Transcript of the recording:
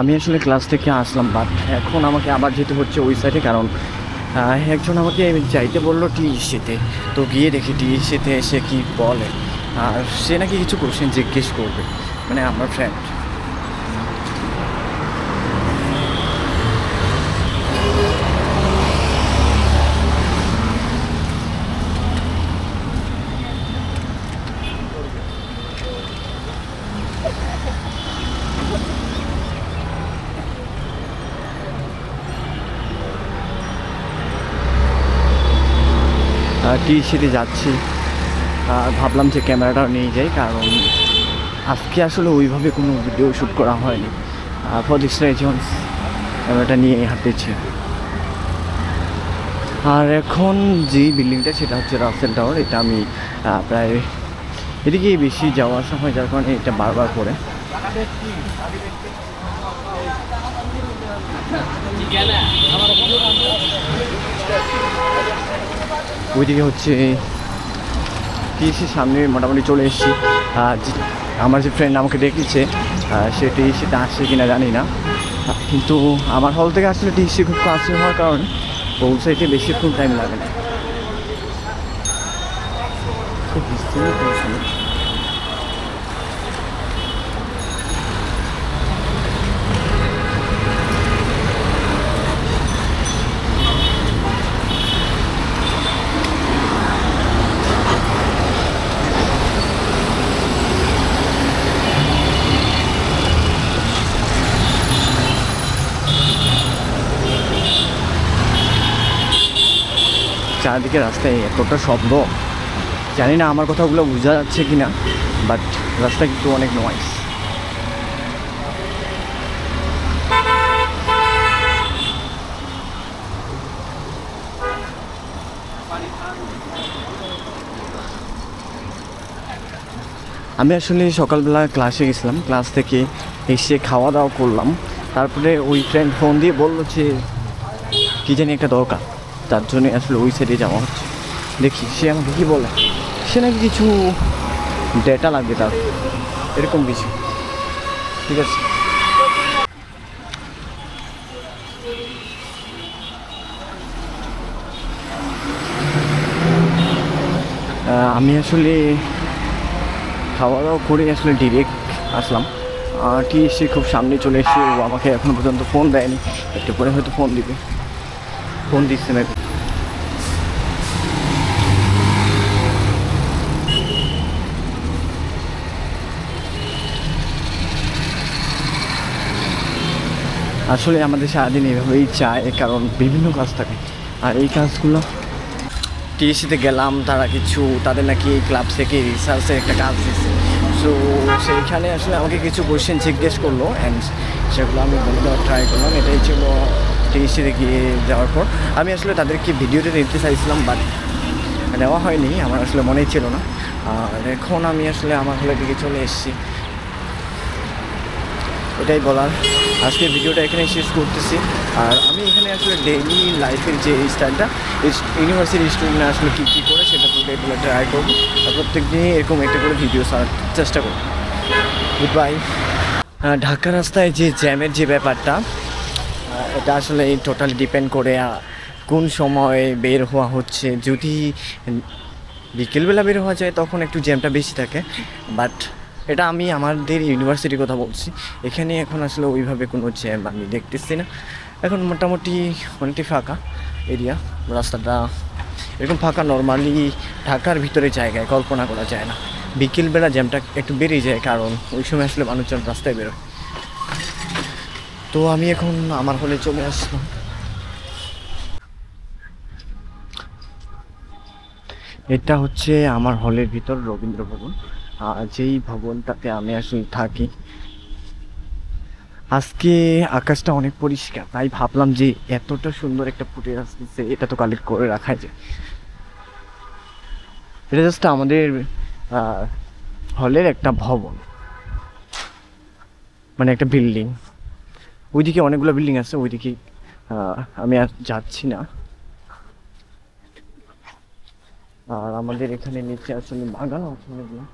আমি আসলে ক্লাস থেকে আসলাম, বাট এখন আমাকে আবার যেতে হচ্ছে ওই সাইডে, কারণ একজন আমাকে যাইতে বললো টিএসসিতে। তো গিয়ে দেখি টিএসসিতে এসে কি বলে, আর সে নাকি কিছু কোশ্চেন জিজ্ঞেস করবে, মানে আমার ফ্রেন্ড। টিএসসিতে যাচ্ছি, ভাবলাম যে ক্যামেরাটাও নিয়ে যাই, কারণ আজকে আসলে ওইভাবে কোনো ভিডিও শ্যুট করা হয়নি। ফর দিস রিজনস ক্যামেরাটা নিয়ে হাঁটতেছি। আর এখন যেই বিল্ডিংটা সেটা হচ্ছে রাসেল টাওয়ার। এটা আমি প্রায় এদিকে বেশি যাওয়া আসা হয়, যার কারণে এটা বারবার করে। ওইদিকে হচ্ছে টিএসসির সামনে মোটামুটি চলে এসেছি। আমার যে ফ্রেন্ড আমাকে ডেকেছে, সে টিএসসিতে আসছে কিনা জানি না, কিন্তু আমার হল থেকে আসলে টিএসসি খুব কাছে হওয়ার কারণে পৌঁছাইতে বেশিক্ষণ টাইম লাগে না। খুব বিস্তীর্ণ পৌঁছানো। চারদিকে রাস্তায় এতটা শব্দ, জানি না আমার কথাগুলো বোঝা যাচ্ছে কি না, বাট রাস্তা কিন্তু অনেক নয়েজ। আমি আসলে সকালবেলা ক্লাসে গেছিলাম, ক্লাস থেকে এসে খাওয়া দাওয়া করলাম, তারপরে ওই ফ্রেন্ড ফোন দিয়ে বললো যে কী জানি একটা দরকার, তার জন্যে আসলে ওই সাইডে যাওয়া হচ্ছে। দেখি সে আমাকে কী বলে, সে নাকি কিছু ডেটা লাগবে তার, এরকম কিছু। ঠিক আছে, আমি আসলে খাওয়া দাওয়া করে আসলে ডিরেক্ট আসলাম। টিএসসি খুব সামনে চলে এসে ও আমাকে এখনো পর্যন্ত ফোন দেয়নি, একটু পরে হয়তো ফোন দিবে, ফোন দিচ্ছে না। আসলে আমাদের সারাদিন এভাবেই চায়, কারণ বিভিন্ন কাজ থাকে, আর এই কাজগুলো টিএসসিতে গেলাম, তারা কিছু তাদের নাকি ক্লাব থেকে রিসার্চের একটা কাজ দিচ্ছে। সো সেইখানে আসলে আমাকে কিছু কোয়েশ্চেন জিজ্ঞেস করলো, অ্যান্ড সেগুলো আমি বলে দেওয়ার ট্রাই করলাম। এটাই ছিল টিএসসিতে গিয়ে যাওয়ার পর। আমি আসলে তাদেরকে ভিডিওতে দিতে চাইছিলাম, বাট নেওয়া হয়নি, আমার আসলে মনেই ছিল না। আর এখন আমি আসলে আমার হলের দিকে চলে এসেছি, এটাই বলার। আজকের ভিডিওটা এখানে শেষ করতেছি। আর আমি এখানে আসলে ডেইলি লাইফের যে স্টাইলটা ইউনিভার্সিটি স্টুডেন্টরা আসলে কী কী করে সেটা এগুলো ট্রাই করবো, আর প্রত্যেক দিনই এরকম একটা করে ভিডিও ছাড়ার চেষ্টা করবো। Good bye. ঢাকা রাস্তায় যে জ্যামের যে ব্যাপারটা, এটা আসলে টোটালি ডিপেন্ড করে কোন সময় বের হওয়া হচ্ছে। যদি বিকেলবেলা বের হওয়া যায় তখন একটু জ্যামটা বেশি থাকে, বাট এটা আমি আমাদের ইউনিভার্সিটির কথা বলছি। এখানে এখন আসলে ওইভাবে কোনো জ্যাম আমি দেখতেছি না, এখন মোটামুটি অনেকটাই ফাঁকা এরিয়া। রাস্তাটা এরকম ফাঁকা নর্মালি ঢাকার ভিতরে জায়গায় কল্পনা করা যায় না। বিকেলবেলা জ্যামটা একটু বেড়েই যায়, কারণ ওই সময় আসলে মানুষজন রাস্তায় বেরোয়। তো আমি এখন আমার হলে চলে আসলাম। এটা হচ্ছে আমার হলের ভিতর রবীন্দ্র ভবন, যেই ভবনটাতে আমি আসলে থাকি। আজকে আকাশটা অনেক পরিষ্কার, তাই ভাবলাম যে এতটা সুন্দর একটা ফুটেজ আসতেছে, এটা তো কালেক্ট করে রাখা যায়। এটা জাস্ট আমাদের হলের একটা ভবন, মানে একটা বিল্ডিং। ওইদিকে অনেকগুলো বিল্ডিং আছে, ওইদিকে আমি আর যাচ্ছি না। আর আমাদের এখানে নিচে আসলে বাগানও আছে অনেকগুলো।